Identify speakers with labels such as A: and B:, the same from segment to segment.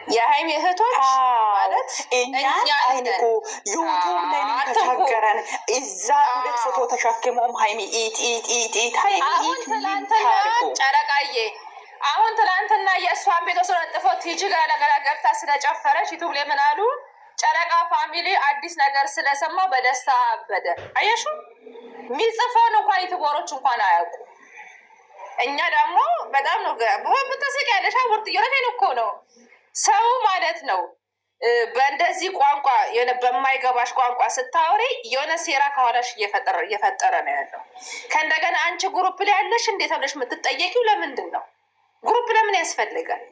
A: የሀይሚ እህቶች ማለት
B: እኛን አይንቁ። ዩቱብ ላይ ተቸገረን። እዛ ሁለት ፎቶ ተሸክመውም ሀይሚ ኢት
A: አሁን ትላንትና ጨረቃዬ አሁን ትላንትና የእሷን ቤት ወስዶ ለጥፎ ቲጂ ጋር ነገር ገብታ ስለጨፈረች ዩቱብ ላይ ምን አሉ? ጨረቃ ፋሚሊ አዲስ ነገር ስለሰማ በደስታ አበደ። አየሹ የሚጽፈውን እንኳን ዩቱበሮች እንኳን አያውቁ። እኛ ደግሞ በጣም ነው ብትስቅ ያለሽ ውርጥ እየሆነን እኮ ነው ሰው ማለት ነው። በእንደዚህ ቋንቋ በማይገባሽ ቋንቋ ስታወሪ የሆነ ሴራ ከኋላሽ እየፈጠረ ነው ያለው። ከእንደገና አንቺ ግሩፕ ላይ ያለሽ እንዴት ብለሽ የምትጠየቂው ለምንድን ነው? ግሩፕ ለምን ያስፈልጋል?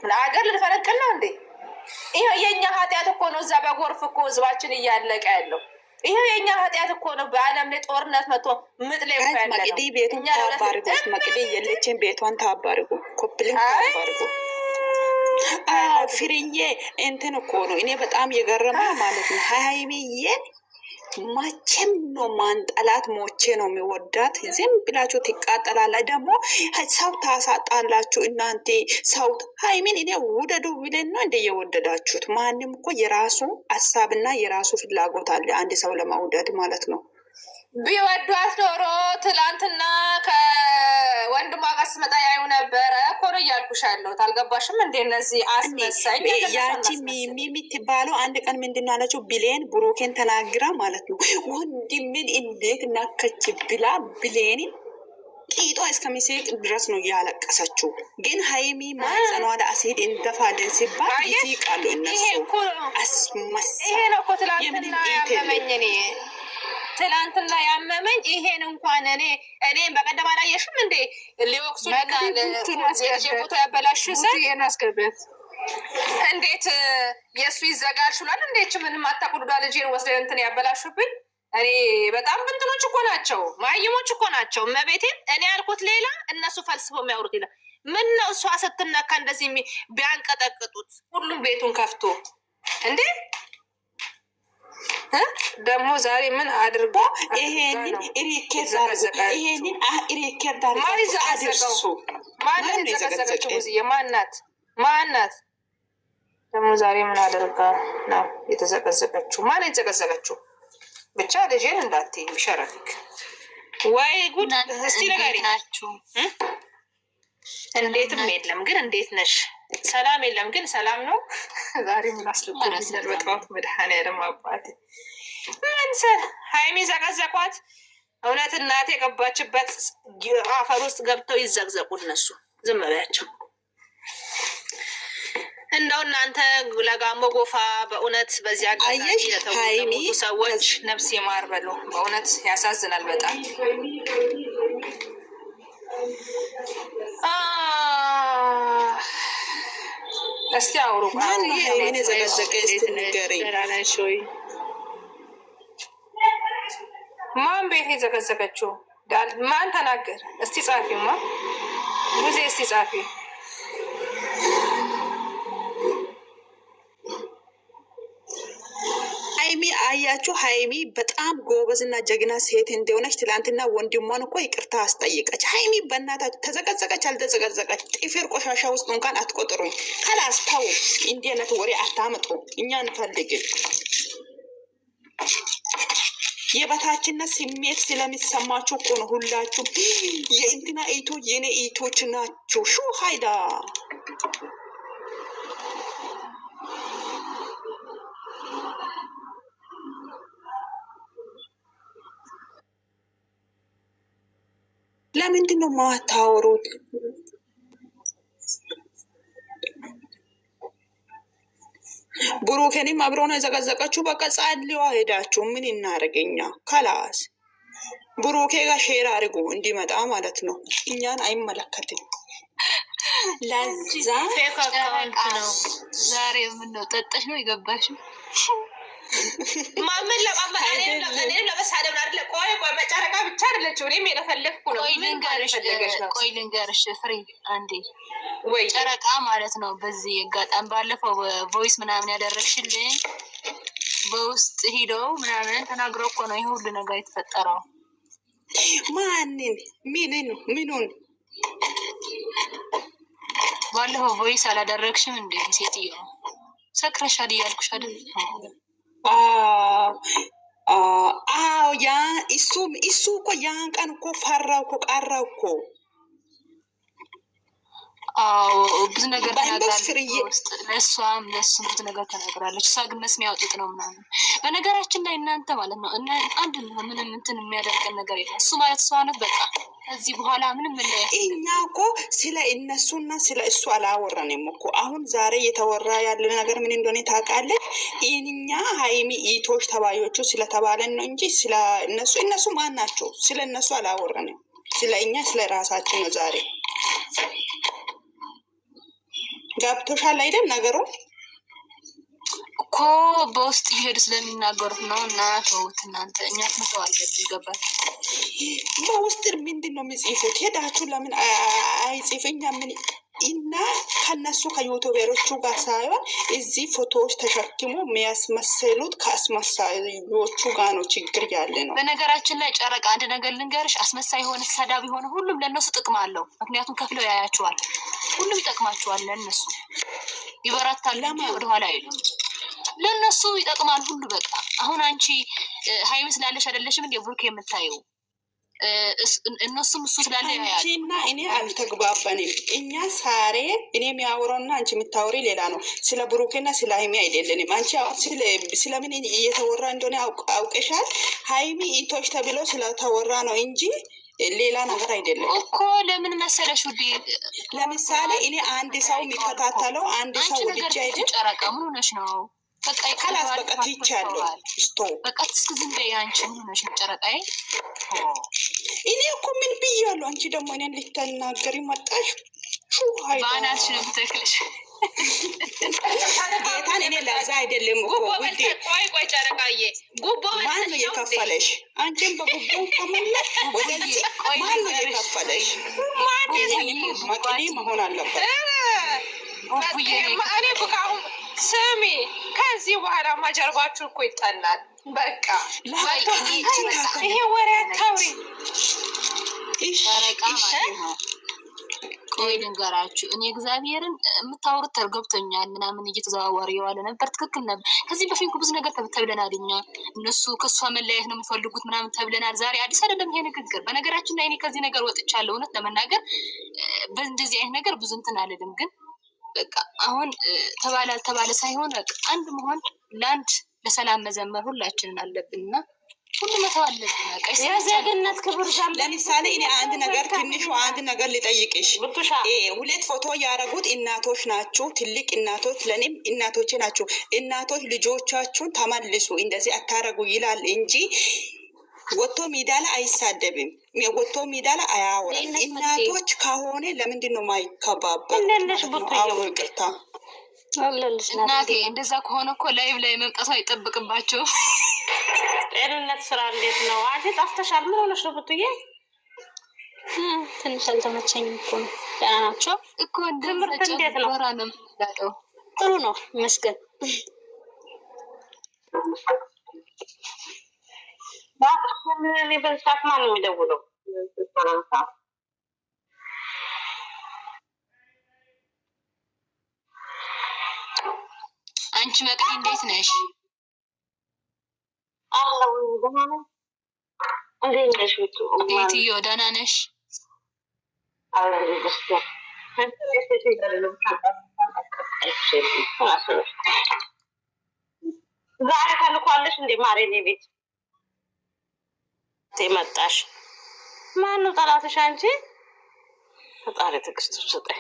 A: ምን አገር ልንፈረቅል ነው እንዴ? ይሄ የእኛ ኃጢአት እኮ ነው። እዛ በጎርፍ እኮ ህዝባችን እያለቀ ያለው ይሄ የእኛ ኃጢአት እኮ ነው። በአለም ላይ ጦርነት መጥቶ ምጥ ላይ
B: መቅዲ ቤቱን ታባርጉ። መቅዲ የለችን ቤቷን ታባርጉ። ኮፕሊን ታባርጉ። ፍርዬ እንትን እኮ ነው እኔ በጣም የገረመ ማለት ነው። ሀይሚዬን መቼም ነው ማንጠላት፣ ሞቼ ነው የሚወዳት። ዝም ብላችሁ ትቃጠላላ፣ ደግሞ ሰው ታሳጣላችሁ እናንተ ሰው። ሀይሚን እኔ ውደዱ ብለን ነው እንደ የወደዳችሁት። ማንም እኮ የራሱ ሀሳብና የራሱ ፍላጎት አለ አንድ ሰው ለመውደድ ማለት ነው።
A: ቢወዷት ኖሮ ትላንትና ከወንድሟ ጋር ስትመጣ ያዩ ነበረ እኮ ነው እያልኩሽ ያለሁት። አልገባሽም እንዴ? እነዚህ አስመሳይ
B: ያቺ የምትባለው አንድ ቀን ምንድን ነው ያለችው? ብሌን ብሩኬን ተናግራ ማለት ነው ወንድምን እንዴት ናከች ብላ ብሌንን ቂጧ እስከሚስቅ ድረስ ነው እያለቀሰችው። ግን ሀይሚ ማጸኗ ለአሲድ እንደፋለን ሲባል ይስቃሉ እነሱ። አስመሳይ
A: ይሄ ነው እኮ ትላንትና ያመመኝ እኔ ትላንትና ያመመኝ ይሄን እንኳን እኔ በቀደም አላየሽም እንዴ? ሊወቅሱ ፎቶ ያበላሹ ሰት እንዴት የእሱ ይዘጋል ችሏል። እንዴች ምንም አታቁዱዳ ልጅን ወስደ እንትን ያበላሹብኝ። እኔ በጣም ብንትኖች እኮ ናቸው፣ ማይሞች እኮ ናቸው። መቤቴን እኔ ያልኩት ሌላ፣ እነሱ ፈልስፎ የሚያወሩት ሌላ። ምን ነው እሷ ስትነካ እንደዚህ ቢያንቀጠቅጡት ሁሉም ቤቱን ከፍቶ እንዴ? ደግሞ ዛሬ ምን አድርጎ ይሄንን ሪኬርድ አድርሱ። ማንን የዘቀዘቀችው? ብዙዬ ማናት? ደግሞ ዛሬ ምን አድርጋ ነው የተዘቀዘቀችው? ማን የተዘቀዘቀችው? ብቻ ልጄን እንዳትዪ ቢሸረፍክ ወይ ጉድ። እስቲ ንገሪ። እንዴትም የለም ግን እንዴት ነሽ? ሰላም የለም ግን ሰላም ነው። ዛሬ ምን አስልኮኛል በጠዋት መድኃኒዓለም አባቴ ምንስል ሀይሚ ዘቀዘቋት። እውነት እናቴ የገባችበት አፈር ውስጥ ገብተው ይዘቅዘቁ እነሱ። ዝም በያቸው እንደው እናንተ ለጋሞ ጎፋ በእውነት በዚህ አጋጣሚ የተሞቱ ሰዎች ነፍስ ይማር በሉ። በእውነት ያሳዝናል በጣም። እስቲ አውሩ። ማን ቤት የዘቀዘቀችው? ማን ተናገር? እስቲ ጻፊማ ሙዜ እስቲ ጻፊ።
B: ሀይሚ አያችሁ፣ ሀይሚ በጣም ጎበዝና ጀግና ሴት እንደሆነች ትላንትና ወንድሟን እኮ ይቅርታ አስጠይቀች። ሀይሚ በእናታችሁ ተዘቀዘቀች አልተዘቀዘቀች ጥፍር ቆሻሻ ውስጥ እንኳን አትቆጥሩኝ። ካላስታው እንዲህ አይነት ወሬ አታመጡ። እኛ እንፈልግን የበታችነት ስሜት ስለሚሰማችሁ እኮ ነው። ሁላችሁ የእንትና ኢቶ የኔ ኢቶች ናችሁ። ሹ ሀይዳ ለምንድን ነው ማታወሩት? ብሩኬንም አብሮ ነው የዘቀዘቀችው። በቃ ጻልዋ ሄዳችሁ ምን እናደርገኛ? ከላስ ብሩኬ ጋር ሼር አድርጉ እንዲመጣ ማለት ነው። እኛን አይመለከትም። ለዛ
C: ፌክ አካውንት ነው። ዛሬ ምነው ጠጠሽ ነው የገባሽው?
A: ማምን ለማማኔም ለመሳደብ አይደለ? ቆይ መጨረቃ ብቻ አይደለችው። እኔም የለፈለፍኩ ነው።
C: ቆይ ልንገርሽ ፍሬ አንዴ። ወይ ጨረቃ ማለት ነው። በዚህ አጋጣሚ ባለፈው ቮይስ ምናምን ያደረግሽልኝ በውስጥ ሂደው ምናምን ተናግረው እኮ ነው ይሄ ሁሉ ነገር የተፈጠረው።
B: ማንን ምኑን
C: ባለፈው ቮይስ አላደረግሽም እንዴ ሴትዮ? ሰክረሻል እያልኩሽ አይደል?
B: አዎ ያ እሱ እኮ ያን ቀን እኮ ፈራው እኮ ቀረው እኮ።
C: አዎ ብዙ ነገር ተናግራለች ውስጥ ለእሷም ለእሱም ብዙ ነገር ተናግራለች። እሷ ግን መስሚያ አውጥጥ ነው ምናምን። በነገራችን ላይ እናንተ ማለት ነው አንድ ምንም እንትን የሚያደርገን ነገር የለም። እሱ ማለት እሷ ናት በቃ። ከዚህ በኋላ ምንም
B: እኛ እኮ ስለ እነሱና ስለ እሱ አላወራንም እኮ። አሁን ዛሬ የተወራ ያለ ነገር ምን እንደሆነ ታውቃለች? እኛ ሀይሚ ኢቶች ተባዮቹ ስለተባለን ነው እንጂ ስለ እነሱ ማን ናቸው? ስለ እነሱ አላወራንም። ስለ እኛ ስለ ራሳችን ነው ዛሬ። ገብቶሻል አይደል ነገሩ?
C: እኮ በውስጥ እየሄዱ ስለሚናገሩት ነው። እና ተውት እናንተ፣ እኛ መተው አለብን። ገባል?
B: በውስጥ ምንድን ነው የሚጽፉት? ሄዳችሁ ለምን አይጽፍኛ? ምን እና ከነሱ ከዩቱበሮቹ ጋር ሳይሆን እዚህ ፎቶዎች ተሸክሞ የሚያስመሰሉት ከአስመሳዮቹ ጋር ነው ችግር ያለ ነው።
C: በነገራችን ላይ ጨረቃ አንድ ነገር ልንገርሽ፣ አስመሳይ የሆነ ተሳዳቢ የሆነ ሁሉም ለእነሱ ጥቅም አለው። ምክንያቱም ከፍለው ያያቸዋል። ሁሉም ይጠቅማቸዋል። ለእነሱ ይበረታል። ወደኋላ አይሉም። ለእነሱ ይጠቅማል ሁሉ በቃ። አሁን አንቺ ሀይሚ ስላለሽ አይደለሽም እንደ ብሩክ የምታየው እነሱም እሱ ስላለ
B: አንቺና እኔ አልተግባባንም። እኛ ሳሬ እኔ የሚያወራውና አንቺ የምታወሪ ሌላ ነው። ስለ ብሩክና ስለ ሀይሚ አይደለንም። አንቺ ስለምን እየተወራ እንደሆነ አውቀሻል። ሀይሚ ኢቶች ተብሎ ስለተወራ ነው እንጂ ሌላ ነገር አይደለም
C: እኮ። ለምን መሰለሽ ውዴ፣
B: ለምሳሌ እኔ አንድ ሰው የሚከታተለው አንድ ሰው ብቻ አይደል?
C: ጨረቃ ምን ሆነሽ ነው?
B: ካላስ በቃ ትይቻለሁ።
C: በቃ እስኪ ዝም በይ አንቺ። ምን ሆነሽ ነው ጨረቃዬ?
B: እኔ እኮ ምን ብያለሁ? አንቺ ደግሞ እኔን ልትናገሪ መጣሽ።
C: ባናትሽ ነው የምትክልሽ።
B: ጌታን እኔ ለዛ አይደለም እኮ ውዴ።
A: ቆይ ጨረቃዬ፣ ጉቦ
B: ማን ነው የከፈለሽ? አንቺን በጉቦ ከመለሽ ወደዚህ ማን ነው የከፈለሽ? መቅኔ መሆን አለበት።
A: እኔ ብቃሁን ስሚ፣ ከዚህ በኋላ ማጀርባችሁ እኮ ይጠላል። በቃ ይሄ ወሬ አታውሪ።
C: ቆይ ልንገራችሁ፣ እኔ እግዚአብሔርን የምታወሩት ተርገብቶኛል ምናምን እየተዘዋወረ የዋለ ነበር። ትክክል ነበር። ከዚህ በፊት ብዙ ነገር ተብለናል። እኛ እነሱ ከእሷ መለያየት ነው የሚፈልጉት ምናምን ተብለናል። ዛሬ አዲስ አይደለም ይሄ ንግግር። በነገራችን ላይ እኔ ከዚህ ነገር ወጥቻለሁ። እውነት ለመናገር በእንደዚህ አይነት ነገር ብዙ እንትን አልልም። ግን በቃ አሁን ተባለ አልተባለ ሳይሆን በቃ አንድ መሆን ለአንድ ለሰላም መዘመር ሁላችንን አለብንና ሁሉ መተው አለብን።
A: የዜግነት ክብር
B: ለምሳሌ እኔ አንድ ነገር ትንሹ አንድ ነገር ልጠይቅሽ። ሁለት ፎቶ ያደረጉት እናቶች ናችሁ፣ ትልቅ እናቶች፣ ለእኔም እናቶቼ ናችሁ። እናቶች ልጆቻችሁን ተመልሱ እንደዚህ አታረጉ ይላል እንጂ ወጥቶ ሜዳ ላይ አይሳደብም። ወጥቶ ሜዳ ላይ አያወራም። እናቶች ከሆነ ለምንድን ነው ማይከባበር? አዎ ይቅርታ
C: እናቴ፣ እንደዛ ከሆነ እኮ ላይቭ ላይ መምጣቱ አይጠብቅባቸው።
A: ጤንነት ስራ እንዴት ነው? አንቺ ጠፍተሻል። ምን ሆነሽ ነው ብትዬ?
D: ትንሽ አልተመቸኝም እኮ ነው። ደህና ናቸው
C: እኮ። ትምህርት እንዴት ነው?
D: ጥሩ ነው ይመስገን።
A: እኔ በሰዓት ማን ነው የሚደውለው?
C: አንቺ መቅዲ እንዴት ነሽ? ቤትዮ ደህና ነሽ?
A: ዛሬ ተልኳለሽ እንዴ ማሬ? እኔ ቤት መጣሽ? ማን ነው ጠላትሽ? አንቺ ፈጣሪ ትዕግስት ስጠኝ።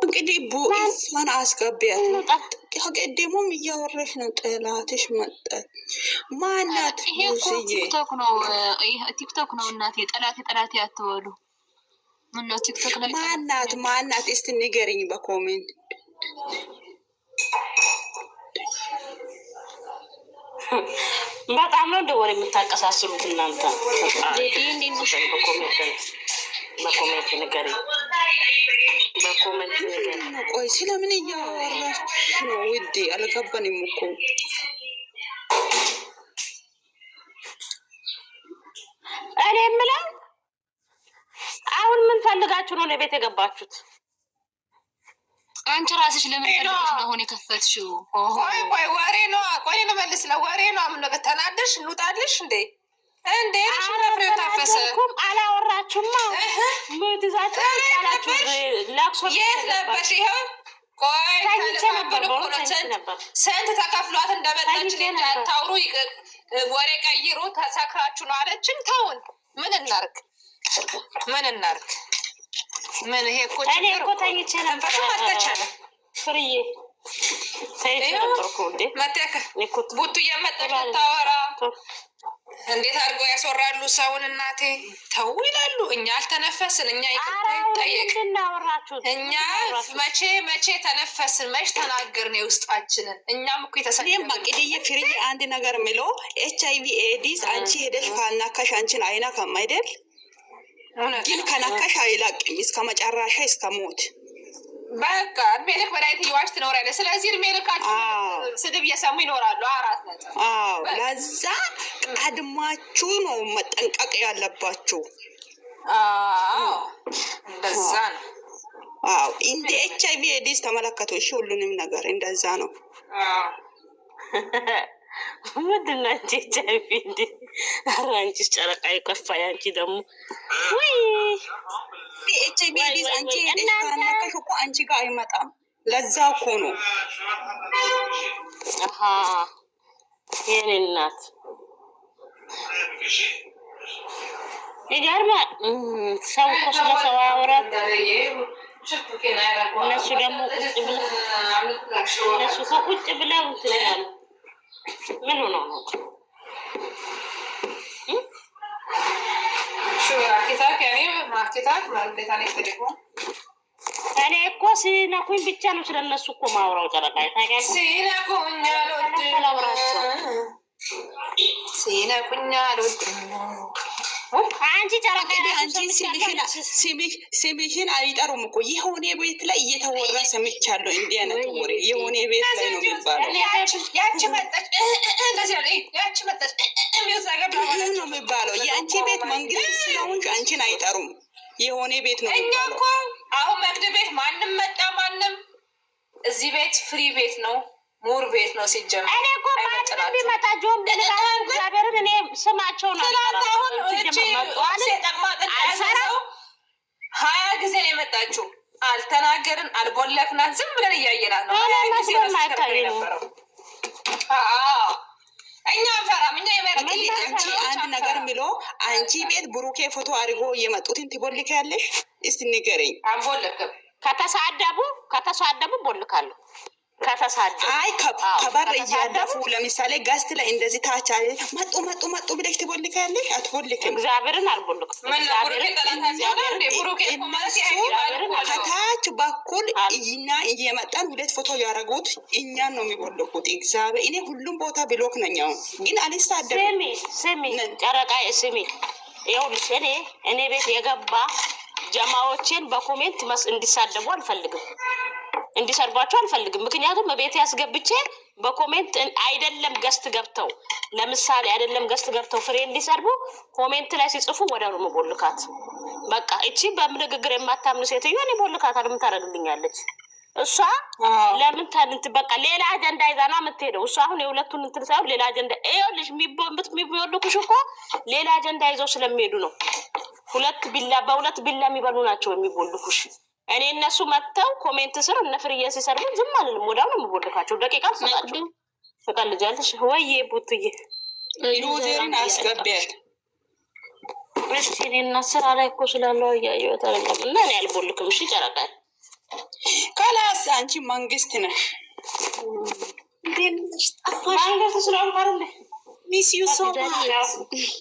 B: እንግዲህ ቡኢስማን አስገቢያት። ከቀደሙም እያወራሽ ነው። ጠላትሽ መጣ። ማናት?
C: ቲክቶክ ነው እናቴ። ጠላቴ አትበሉ። ምነው ቲክቶክ ላይ
B: ማናት? እስቲ ንገሪኝ በኮሜንት።
A: በጣም ነው እንደ ወሬ የምታቀሳስሩት እናንተ። በኮሜንት ንገሪኝ።
B: ቆይ ስለምን እያወራሽ ነው ውዴ? አልገባንም እኮ።
A: እኔ የምለው አሁን ምን ፈልጋችሁ ነው ለቤት የገባችሁት?
C: አንቺ ራስሽ ለምን ፈልገሽ ነው አሁን የከፈትሽው?
A: ቆይ ወሬ ነው። ቆይ ልመልስ ነው። ወሬ ነው። ምን ነገር ተናደሽ እንውጣልሽ እንዴ? እንዴ ፍሬው ታፈሰ
D: አላወራችሁማ? ምትዛችሁ አላችሁ ላክሶ
A: የት ነበርሽ? ይኸው ቆይ ስንት ተከፍሏት እንደመጣች እንጂ አታውሩ። ወሬ ቀይሩ። ተሰክራችሁ ነው አለችን። ተውን። ምን እናርግ? ምን እናርግ? ምን ይሄ እኮ
D: እኔ እኮ ተኝቼ ነበር። ፍርዬ ተኝቼ ነበር እኮ እንዴ
A: መተከ ቡቱ እየመጣች ታወራ እንዴት አድርገው ያስወራሉ ሰውን። እናቴ ተው ይላሉ። እኛ አልተነፈስን። እኛ ይጠየቅ እኛ መቼ ተነፈስን? መች ተናገርን የውስጣችንን? እኛም እኮ የተሰደም
B: ቅድዬ ፍርዬ አንድ ነገር ምሎ HIV ኤዲስ አንቺ ሄደሽ ካልናካሽ አንቺን አይነካም አይደል? ግን ከናካሽ አይላቅም እስከ መጨረሻ እስከ ሞት።
A: በቃ እድሜ ልክ መድኃኒት እየዋሽ ትኖራለች። ስለዚህ እድሜ ልካቸው ስድብ እየሰሙ ይኖራሉ። 4 ነጥብ።
B: ለዛ ቀድማችሁ ነው መጠንቀቅ ያለባችሁ።
A: እንደዛ ነው።
B: እንደ HIV ኤዲስ ተመለከቱ። እሺ ሁሉንም ነገር እንደዛ ነው።
D: ምንድን ነው አንቺ HIV እንዴ? ኧረ አንቺስ ጨረቃ የከፋይ። አንቺ ደግሞ ወይ
B: HIV ኤዲስ አንቺ ካናከሽ እኮ አንቺ ጋር አይመጣም። ለዛ እኮ ነው።
D: የኔ እናት ይገርማል። ሰው እኮ ስለ ሰው አያወራም። እነሱ ደግሞ ቁጭ ብለው እንትን ይላሉ። ምን ነው እኔ እኮ ሲነኩኝ ብቻ ነው ስለነሱ እኮ ማውራው። ጨረቃ
A: ሲነኩኝ
D: አንቺ ጨረቃ
B: ስምሽን አይጠሩም እኮ የሆነ ቤት ላይ እየተወራ ሰምቻለሁ። እንዲህ አይነት ወሬ የሆነ ቤት ላይ ነው የሚባለው።
A: ያቺ መጣች እንደዚህ ያለ ያቺ መጣች
B: ነው የሚባለው። የአንቺ ቤት መንግስት ስለሆንሽ አንቺን አይጠሩም። የሆነ ቤት ነው የሚባለው።
A: እኛ እኮ አሁን መግድ ቤት ማንም መጣ ማንም እዚህ ቤት ፍሪ ቤት ነው። ሙር ቤት ነው ሲጀምር።
D: እኔ እኮ ማንም ቢመጣ ጆም እግዚአብሔርን እኔ ስማቸው ነው
A: አሁን ጠቅማጥንሰራው 20 ጊዜ ነው የመጣችው። አልተናገርን አልቦለክናት ዝም ብለን እያየናት ነው። ነበረው እኛ አንፈራም። እኛ
B: አንቺ አንድ ነገር ብሎ አንቺ ቤት ብሩኬ ፎቶ አድርጎ እየመጡትን ትቦልክ ያለሽ? እስቲ ንገረኝ።
A: አንቦልክም።
D: ከተሳደቡ ቦልካለሁ።
B: አይ ከበር እያለፉ ለምሳሌ ጋስት ላይ እንደዚህ ታች መጡ ብለሽ ትቦልካለሽ? አትቦልክም።
D: እግዚአብሔርን አልቦልክም።
B: ከታች በኩል እና እየመጣን 2 ፎቶ ያደረጉት እኛን ነው የሚቦልኩት። እግዚአብሔር እኔ ሁሉም ቦታ ብሎክ ነኛው ግን አልሳደብም።
D: ስሚ ጨረቃ ስሚ፣ ይኸውልሽ እኔ ቤት የገባ ጀማዎችን በኮሜንት እንዲሳደቡ አልፈልግም፣ እንዲሰርቧቸው አልፈልግም። ምክንያቱም በቤት ያስገብቼ በኮሜንት አይደለም ገስት ገብተው ለምሳሌ አይደለም ገስት ገብተው ፍሬ እንዲሰርቡ ኮሜንት ላይ ሲጽፉ ወደ ነው ቦልካት። በቃ እቺ በንግግር የማታምን ሴትዮ እኔ ቦልካታል። ምን ታደርግልኛለች እሷ? ለምን ታንት በቃ ሌላ አጀንዳ ይዛ ነው የምትሄደው እሷ። አሁን የሁለቱን እንትን ሳይሆን ሌላ አጀንዳ ይኸውልሽ፣ የሚቦልኩሽ እኮ ሌላ አጀንዳ ይዘው ስለሚሄዱ ነው። በሁለት ቢላ የሚበሉ ናቸው የሚቦልኩሽ። እኔ እነሱ መጥተው ኮሜንት ስር እነ ፍርዬ ሲሰርቡ ዝም አልልም። ወዲያው ነው የምቦልካቸው። ደቂቃ ሰጣቸው። ፈቀልጃለሽ ወይ ቡትዬ?
B: ዩዘርን አስገቢያል።
D: እሺ እኔና ስራ ላይ እኮ ስላለው እያየሁት አይደለም እና እኔ አልቦልክም። እሺ ጨረቃ
B: ካላስ አንቺ መንግስት ነሽ።
E: እንዴት ጠፋሽ?
D: መንግስት ስለሆንኩ አይደል?
E: ሚስ ዩ ሶ ማች።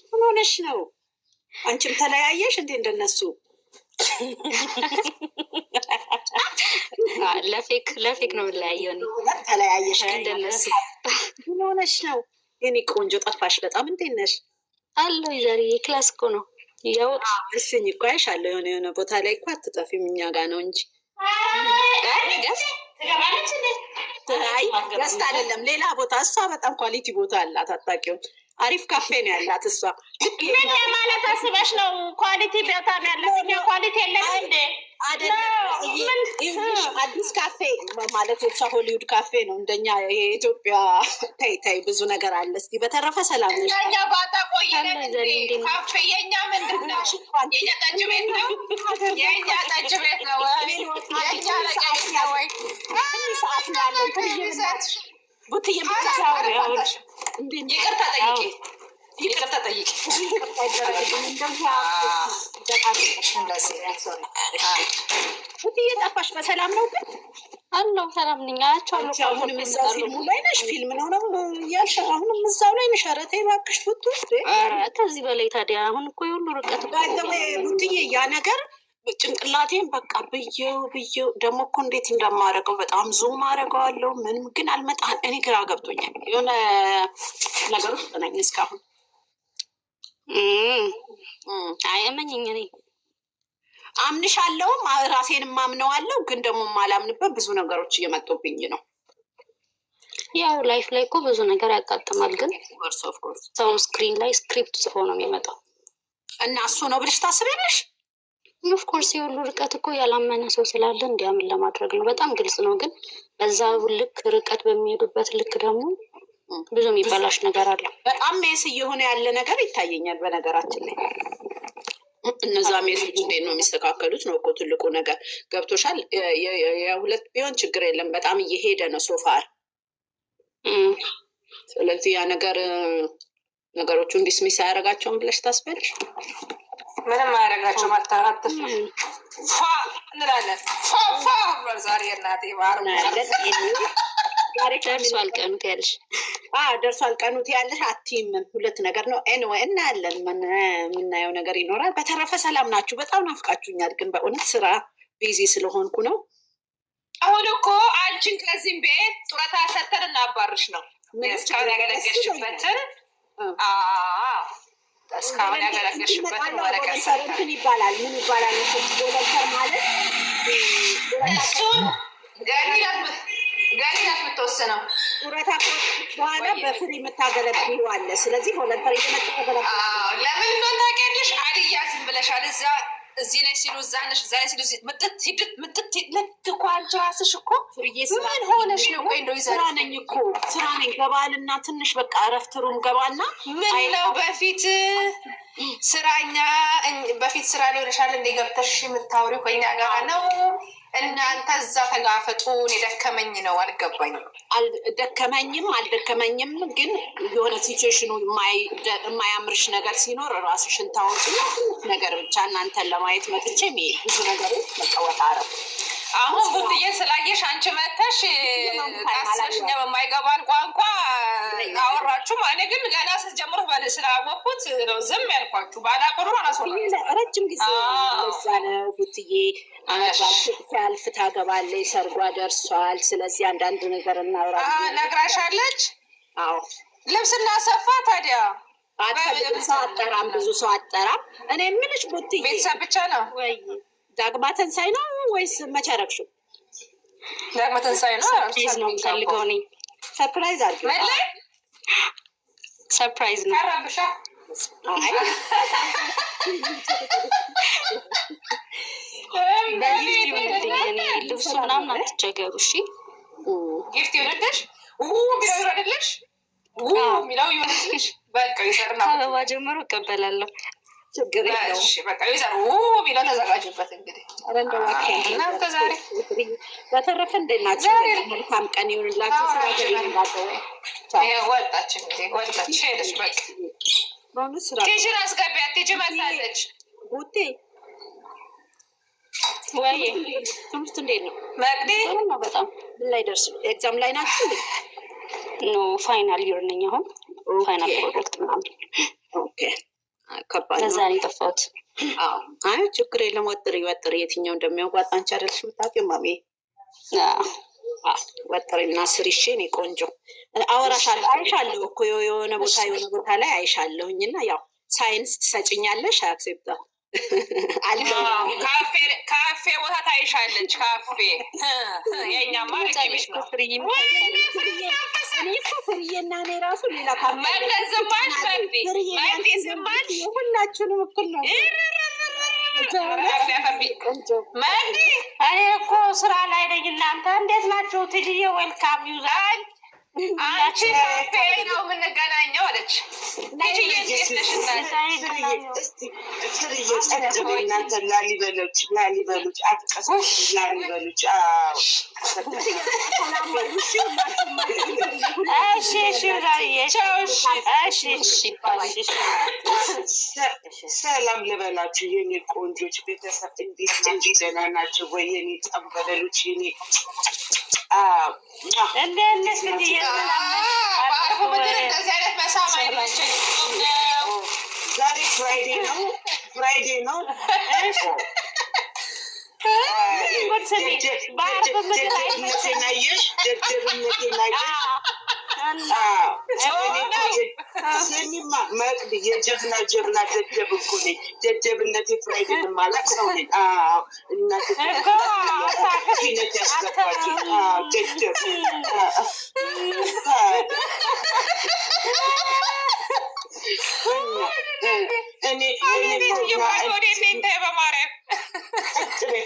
E: ምን ሆነሽ ነው? አንቺም ተለያየሽ እንዴ እንደነሱ?
C: ለፌክ ነው የምንለያየው። ነው
E: ተለያየሽ
C: እንደነሱ።
E: ምን ሆነሽ ነው የኔ ቆንጆ? ጠፋሽ በጣም። እንዴት ነሽ?
C: አለሁ ዛሬ ክላስ እኮ ነው ያው
E: እሺኝ እኮ አይሻለሁ። የሆነ ቦታ ላይ እኮ አትጠፊም፣ እኛ ጋር ነው እንጂ ገስት አይደለም ሌላ ቦታ። እሷ በጣም ኳሊቲ ቦታ አላት፣ አታውቂውም? አሪፍ ካፌ ነው ያላት እሷ።
D: ምን ማለት አስበሽ ነው ኳሊቲ ቦታ ነው ያላት? እኛ ኳሊቲ የለም እንዴ?
E: አይደለም አዲስ ካፌ ማለት እሷ ሆሊውድ ካፌ ነው። እንደኛ የኢትዮጵያ ተይ ብዙ ነገር አለ። እስኪ በተረፈ ሰላም ነሽ?
A: እኛ ባጣ ቆየን ካፌ የኛ ምንድን ነው? የኛ ጠጅ ቤት ነው። የኛ ጠጅ ቤት ነው። የኛ ለቀቅ ነው ወይ
E: ሰዓት ነው ያለን ቡትዬ
A: ይቅርታ ጠይቂ ይቅርታ ጠይቂ።
E: ቡትዬ ጠፋሽ። በሰላም ነው ግን?
D: አለው ሰላም ነኝ። አያቸዋለሁ።
E: አሁንም እዛው ፊልሙ ላይ ነሽ? ፊልም ነው እያልሽ አሁንም እዛው ላይ ነሽ? ኧረ ተይ እባክሽ ቡቱ።
D: ከዚህ በላይ ታዲያ አሁን እኮ የሁሉ ርቀት
E: ቡትዬ ያ ነገር ጭንቅላቴን በቃ ብዬው ደግሞ እኮ እንዴት እንደማደርገው በጣም ዙም አደርገዋለሁ። ምንም ግን አልመጣም። እኔ ግራ ገብቶኛል። የሆነ ነገር ውስጥ ነኝ እስካሁን።
D: አየመኝኝ እኔ
E: አምንሻለሁም ራሴንም አምነዋለሁ። ግን ደግሞ የማላምንበት ብዙ ነገሮች እየመጡብኝ ነው።
D: ያው ላይፍ ላይ እኮ ብዙ ነገር ያጋጥማል። ግን ሰው ስክሪን ላይ ስክሪፕት ጽፎ ነው የሚመጣው
E: እና እሱ ነው ብለሽ ታስቢያለሽ?
D: ኦፍኮርስ የሁሉ ርቀት እኮ ያላመነ ሰው ስላለ እንዲያምን ለማድረግ ነው። በጣም ግልጽ ነው። ግን በዛ ልክ ርቀት በሚሄዱበት ልክ ደግሞ ብዙ የሚበላሽ ነገር አለ።
E: በጣም ሜስ እየሆነ ያለ ነገር ይታየኛል። በነገራችን ላይ እነዛ ሜሶች እንዴት ነው የሚስተካከሉት ነው እኮ ትልቁ ነገር። ገብቶሻል? የሁለት ቢሆን ችግር የለም። በጣም እየሄደ ነው ሶፋር። ስለዚህ ያ ነገር ነገሮቹ እንዲስሚስ አያደርጋቸውም ብለሽ ታስቢያለሽ?
A: ምንም አያደርጋቸው። ማታራት ፋ እንላለን። ፋ ዛሬ እናቴ ባር
D: ደርሷል ቀኑት ያለሽ
E: ደርሷል ቀኑት ያለሽ አትይምም። ሁለት ነገር ነው። ኤንወይ እናያለን። የምናየው ነገር ይኖራል። በተረፈ ሰላም ናችሁ? በጣም ናፍቃችሁኛል። ግን በእውነት ስራ ቢዚ ስለሆንኩ ነው።
A: አሁን እኮ አንቺን ከዚህም ቤት ጡረታ ሰተን እናባርሽ ነው እስካሁን ያገለገልሽበትን እስካሁን ያገለገልሽበትን ወረቀት
E: ሰረንትን ይባላል። ምን ይባላል? ዶለተር ማለት
A: እሱን ገኒ ናት የምትወስነው።
E: ጡረታ በኋላ በፍሪ የምታገለግሉ አለ። ስለዚህ ቮለንተሪ የምታገለግሉ
A: ለምን እንደሆነ ታውቂያለሽ? አልያ ዝም ብለሻል። እዚህ ነሽ ሲሉ እዛ ነሽ፣ እዛ ነሽ ሲሉ ምጥት ልክ እኮ አንቺ እራስሽ እኮ ምን ሆነሽ ነው? ቆይ እንደው
E: ስራ ነኝ እኮ ስራ ነኝ። ገባልና ትንሽ በቃ እረፍት ሩም ገባና
A: ምን ነው በፊት በፊት ስራ ላይ ሆነሻል እንደ ገብተሽ የምታወሪው ከእኛ ጋር ነው። እናንተ እዛ ተጋፈጡን። የደከመኝ ነው አልገባኝም።
E: ደከመኝም አልደከመኝም ግን የሆነ ሲቹዌሽኑ የማያምርሽ ነገር ሲኖር ራስሽን ታወጪ ነገር ብቻ እናንተን ለማየት መጥቼ ብዙ ነገሮች መቀወጥ አረብ
A: አሁን ቡትዬን ስላየሽ አንቺ መተሽ ቃሰሽ እኛ በማይገባን ቋንቋ አወራችሁ። እኔ ግን ገና ስትጀምሩ ስላወቅኩት ነው ዝም ያልኳችሁ። ባላቆሩ
E: ረጅም ጊዜ እዛ ነው ቡትዬ ሲያልፍ ታገባለች። ሰርጓ ደርሷል። ስለዚህ አንዳንድ ነገር እናወራለን።
A: ነግራሻለች?
E: አዎ
A: ልብስ እናሰፋ ታዲያ
E: ሰው አጠራም ብዙ ሰው አጠራም። እኔ የምልሽ ቡትዬ
A: ቤተሰብ ብቻ ነው
E: ወይ ዳግማ ትንሳኤ ነው ወይስ መቼ አደረግሽው?
A: ዳግማ ትንሳኤ ነው።
D: ሰርፕራይዝ ነው የምፈልገው እኔ።
E: ሰርፕራይዝ አድርጊ።
D: ሰርፕራይዝ ነው
A: ቀረብሻ።
D: በጊፍት ይሁንልኝ። እኔ ልብሱ ምናምን አትቸገሩ እሺ።
A: ጊፍት ይሁንልሽ ሚለው ይሆንልሽ ሚለው ይሆንልሽ። በቃ ይሰርና
D: አበባ ጀምሮ እቀበላለሁ።
E: ችግር
A: የለውም። በቃ ይዘር ሚለው ተዘጋጅበት። እንግዲህ እናንተ ዛሬ
E: በተረፈ እንዴት ናችሁ? መልካም ቀን ይሁንላችሁ። ስራ
A: ወጣች እንግዲህ ወጣች ሄደች። በቃ ቲጂን አስገቢያት። ቲጂ መታለች።
E: ቡቴ
D: ወይ
E: ትምህርት እንዴት ነው?
A: መቅዲ
D: ነው በጣም
E: ምን ላይ ደርስ? ኤግዛም ላይ ናችሁ?
D: ኖ ፋይናል ይር ነኝ አሁን። ፋይናል ፕሮጀክት ምናምን።
E: ኦኬ ከባድ ነው።
D: ለዛ ነው የጠፋሁት።
E: አይ ችግር የለም። ወጥሪ የትኛው እንደሚያዋጣ አንቺ አይደለሽ የምታውቂው ማሜ። ወጥሪና ስሪ እሺ። እኔ ቆንጆ አወራሻለሁ፣ አይሻለሁ እኮ የሆነ ቦታ ላይ አይሻለሁኝ እና ያው ሳይንስ ትሰጭኛለሽ። አክሴፕታ
A: ካፌ ቦታ ታይሻለች። ካፌ የእኛማ ረጅምሽ ነው።
E: ፍርዬና እኔ ራሱ ሌላ
A: መቅደስ ዝም አልሽ። መቅዲ ዝም አልሽ።
E: ሁላችሁንም እኩል ነው።
D: እኔ እኮ ስራ ላይ ነኝ። እናንተ እንዴት ናችሁ? ትጅዬ ዌልካም ዩዛል
A: አንቺ ካፌ ነው የምንገናኘው አለች።
F: እናንተ ላሊበሎች አትቀስቁሽ። ላሊበሎች ሰላም ልበላችሁ የኔ ቆንጆች ቤተሰብ፣ እንዴት ደህና ናቸው ወይ? የኔ ጠንበለሎች የኔ ዛሬ ፍራይዴ ነው። ደደብነቴን አየሽ? ስሚማ መቅድ የጀግና ደደብ እኮ ነኝ። ደደብነቴ ፍራይዴን ማላቅ ሰው ነኝ። እናት ነት ያስገባችሁ ደደብ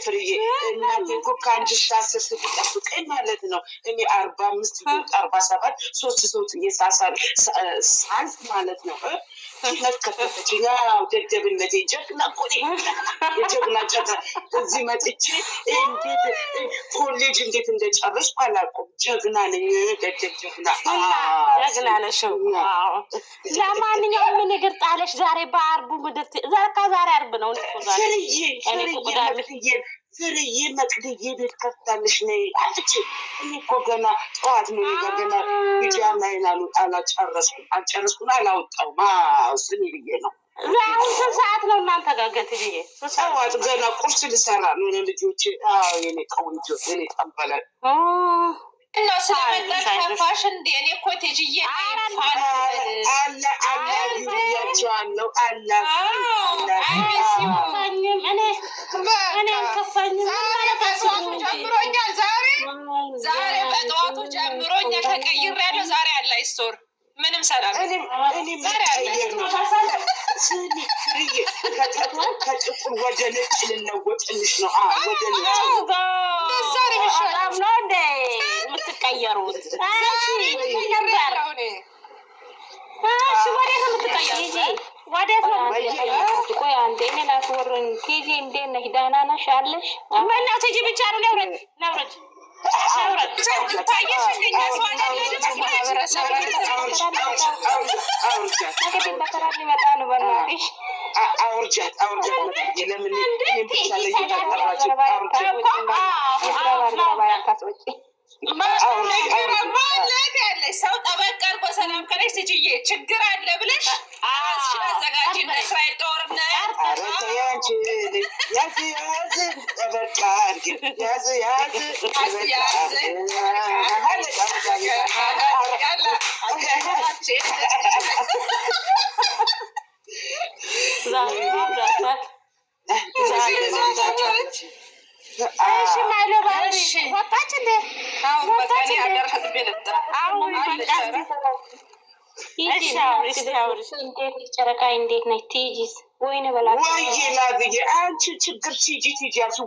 F: ፍርዬ እናቴ እኮ ከአንድ ሺ 10 ስትጠብቀኝ ማለት ነው። እኔ 45 47 3 ሰው ሳልፍ ማለት ነው ነት ከተፈችኝ። ያው ደደብነቴ ጀግና እኮ የጀግና እዚህ መጥቼ እንዴት ኮሌጅ እንዴት እንደጨረስኩ አላውቅም። ጀግና ነኝ። ደደብ ጀግና
D: ነሽ። ለማንኛውም ምን እግር ጣለሽ ዛሬ በአርቡ ምድር ዛሬ አርብ ነው።
F: ፍርዬ መቅድዬ ቤት ከፍታለሽ ነይ አለች። እኔ እኮ ገና ጠዋት ነው ገና ቢጃማዬን አልጨረስኩም አላወጣሁም። ስኒ ብዬ ነው።
D: አሁን ስንት ሰዓት ነው እናንተ ጋር ገትዬ?
F: ጠዋት ገና ቁርስ ልሰራ ነው ልጆቼ። የኔ ቆንጆ የኔ ጠንበላል
A: እና ስለመጣሽ ከፋሽ እንዴ? እኔ እኮ ትጅዬ
F: ብያቸዋለሁ።
A: ጀምሮኛል። ዛሬ በጠዋቱ ጀምሮኛል። ተቀይሬያለሁ። ዛሬ አለ ስቶር ምንም ሰላም
F: ከጥቁር ወደ ነጭ ልለወጥልሽ ነው። ወደ ነጭ
D: ነው እንደ የምትቀየሩት? ወዴት ነው? ቆይ አንዴ እኔ ላስወርኝ። ቲጂ እንዴት ነሽ? ደህና ነሽ አለሽ? ምነው ቲጂ ብቻ ነው? ነውረድ
F: አውርጃት ለምን
A: ማለት ያለሽ ሰው ጠበቅ አድርጎ ሰላም ከለሽ ትችዬ ችግር አለ ብለሽ አዘጋጅ። እስራኤል ጦርነት
D: ጨረቃ እንዴት ነች? ቲጂስ ወይኔ በላ
F: ወይዬ ላግዬ አንቺ ችግር ቲጂ ያልሽ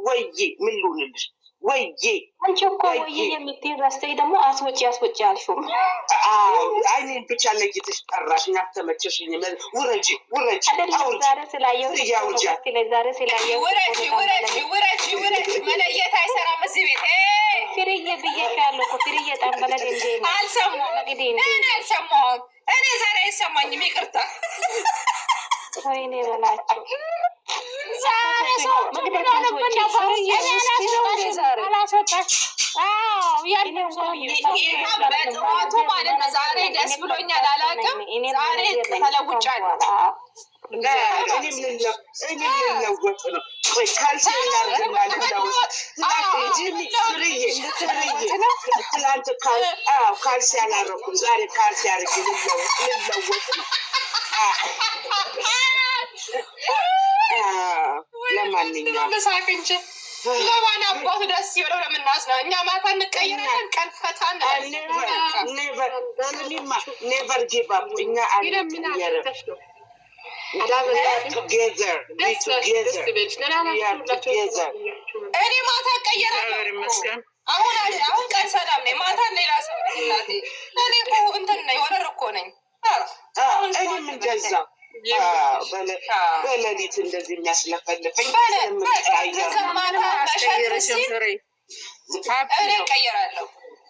F: ወይዬ ምን ልሆንልሽ? ወይዬ
D: አንቺ እኮ ወይዬ የምትይው ረስተሽ ደግሞ አስወጪ አልሽው።
F: አይኔን ብቻ ለይተሽ ጠራሽኝ። አልተመቸሽኝ። ውረጂ
D: ዛሬ ስላየው
A: ውረጂ መለየት አይሰራም እዚህ ቤት።
D: ፍርዬ ብዬሻለሁ እኮ ፍርዬ ጠንበለል እንዴ
A: አልሰማሁም። እኔ ዛሬ አይሰማኝም። ይቅርታ
D: ወይኔ በላቸው።
A: በጠዋቱ ማለት ነው። ዛሬ ደስ ብሎኛል። አላውቅም ዛሬ ተለውጫለሁ።
F: እኔም ልለወጥ ነው። ካልሲ ትላንት ካልሲ አላረኩም። ዛሬ ካልሲ አድርጌ ልለወጥ ነው። ለማንኛውም
A: ሳቅ እንጂ ለማን አባቱ ደስ ይበለው። ለምናስነው እኛ ማታ እንቀይራለን። ቀን ፈታ
F: ኔቨር ጊቭ አፕ። እኛ አንቀየርም።
A: እኔ ማታ እቀየራለሁ። አሁን ቀን ሰላም ነኝ። ማታ ሌላ ሰው እናቴ እኔ እኮ እንትን ነኝ ወረር እኮ ነኝ።
F: እኔም እንደዛ በሌሊት እንደዚህ የሚያስለፈልፈኝ
A: እኔ እቀየራለሁ።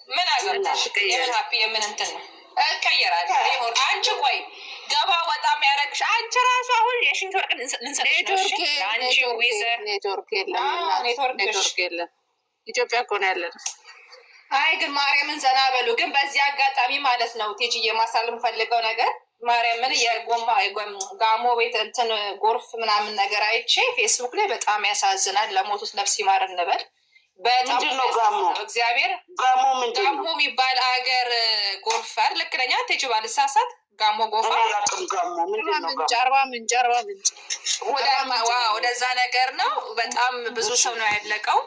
A: ምን አገባሽ? የምን ሀፒ የምን እንትን ነው እቀየራለሁ። አንቺ ቆይ ገባ ወጣ የሚያደርግሽ አንቺ ራሱ አሁን የሽንት ወርቅ
E: ኔትወርክ የለም። ኢትዮጵያ እኮ ነው ያለን።
A: አይ ግን ማርያምን ዘና በሉ። ግን በዚህ አጋጣሚ ማለት ነው ቴጅዬ ማሳልም ፈልገው ነገር ማርያምን ጋሞ ቤት እንትን ጎርፍ ምናምን ነገር አይቼ ፌስቡክ ላይ በጣም ያሳዝናል። ለሞቱት ነፍስ ይማር እንበል።
F: ምንድን ነው ጋሞ?
A: እግዚአብሔር
F: ጋሞ
A: የሚባል አገር ጎርፍ አይደል? ልክ ነኝ ቴጅ ባልሳሳት? ጋሞ ጎፋ
E: አርባ ምንጭ
A: ወደዛ ነገር ነው። በጣም ብዙ ሰው ነው ያለቀው።